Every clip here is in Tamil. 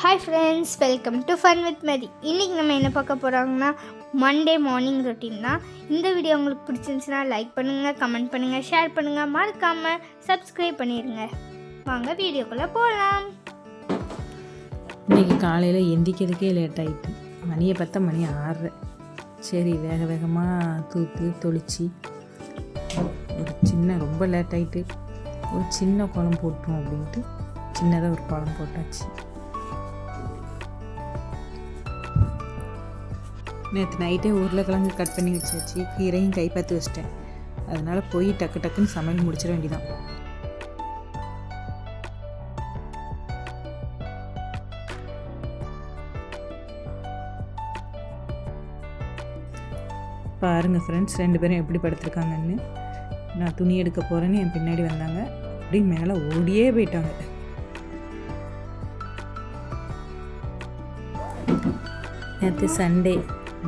Hi friends, welcome to fun with Mary. இன்றைக்கி நம்ம என்ன பார்க்க போகிறாங்கன்னா மண்டே மார்னிங் ரொட்டீன் தான். இந்த வீடியோ உங்களுக்கு பிடிச்சிருந்துச்சுன்னா லைக் பண்ணுங்கள், கமெண்ட் பண்ணுங்கள், ஷேர் பண்ணுங்கள், மறக்காமல் சப்ஸ்கிரைப் பண்ணிடுங்க. வாங்க வீடியோக்குள்ளே போகலாம். இன்றைக்கி காலையில் எந்திக்கிறதுக்கே லேட் ஆகிட்டு, மணியை பார்த்தா மணி 6. சரி வேக வேகமாக தூத்து தொளிச்சு ரொம்ப லேட் ஆகிட்டு ஒரு சின்ன குழம்பு போட்டோம் அப்படின்ட்டு சின்னதாக ஒரு குழம்பு போட்டாச்சு. நேற்று நைட்டே உருளைக்கிழங்கு கட் பண்ணி வச்சாச்சு, கீரையும் கைப்பற்றி வச்சிட்டேன். அதனால் போய் டக்கு டக்குன்னு சமையல் முடிச்சிட வேண்டியதான். பாருங்கள் ஃப்ரெண்ட்ஸ், 2 பேரும் எப்படி படுத்துருக்காங்கன்னு. நான் துணி எடுக்க போகிறேன்னு என் பின்னாடி வந்தாங்க, அப்படி மேலே ஓடியே போயிட்டாங்க. நேற்று சண்டே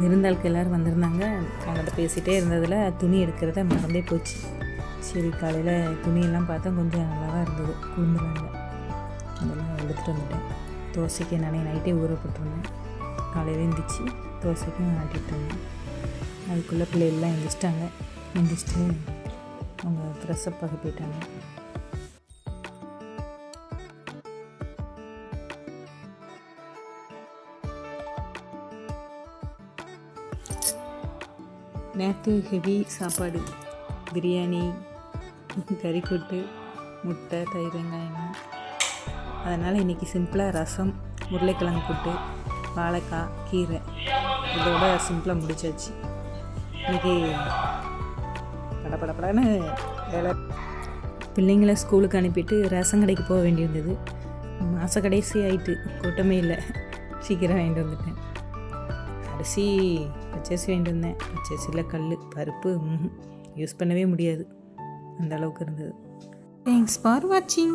விருந்தாளுக்கு எல்லோரும் வந்திருந்தாங்க. அவங்கள்ட்ட பேசிகிட்டே இருந்ததில் துணி எடுக்கிறத மறந்தே போச்சு. சரி காலையில் துணியெல்லாம் பார்த்தா கொஞ்சம் நல்லா தான் இருந்தது, குழுந்துலாங்க. அதெல்லாம் எடுத்துகிட்டு வந்துட்டேன். தோசைக்கு நானே நைட்டே ஊற போட்டிருந்தேன். காலையில் எழுந்திரிச்சு தோசைக்கும் ஆட்டிகிட்டு இருந்தேன். அதுக்குள்ளே பிள்ளைகள்லாம் எந்திரிச்சிட்டு அவங்க ட்ரெஸ்ஸப் பார்க்க போயிட்டாங்க. நேற்று ஹெவி சாப்பாடு, பிரியாணி, கறிக்கூட்டு, முட்டை, தயிர், வெங்காயம். அதனால் இன்றைக்கி சிம்பிளாக ரசம், உருளைக்கிழங்கு கூட்டு, வாழைக்காய், கீரை, இதோட சிம்பிளாக முடிச்சாச்சு. இன்றைக்கி படப்படப்படன்னு வேலை. பிள்ளைங்களை ஸ்கூலுக்கு அனுப்பிட்டு ரேஷன் கடைக்கு போக வேண்டியிருந்தது. மாத கடைசி ஆகிட்டு, கூட்டமே இல்லை. சீக்கிரம் வாங்கிட்டு வந்துட்டேன். அரிசி பச்சரிசி வாங்கிட்டு வந்தேன். பச்சரிசியில் கல் பருப்பு யூஸ் பண்ணவே முடியாது, அந்த அளவுக்கு இருந்தது. தேங்க்ஸ் ஃபார் வாட்சிங்.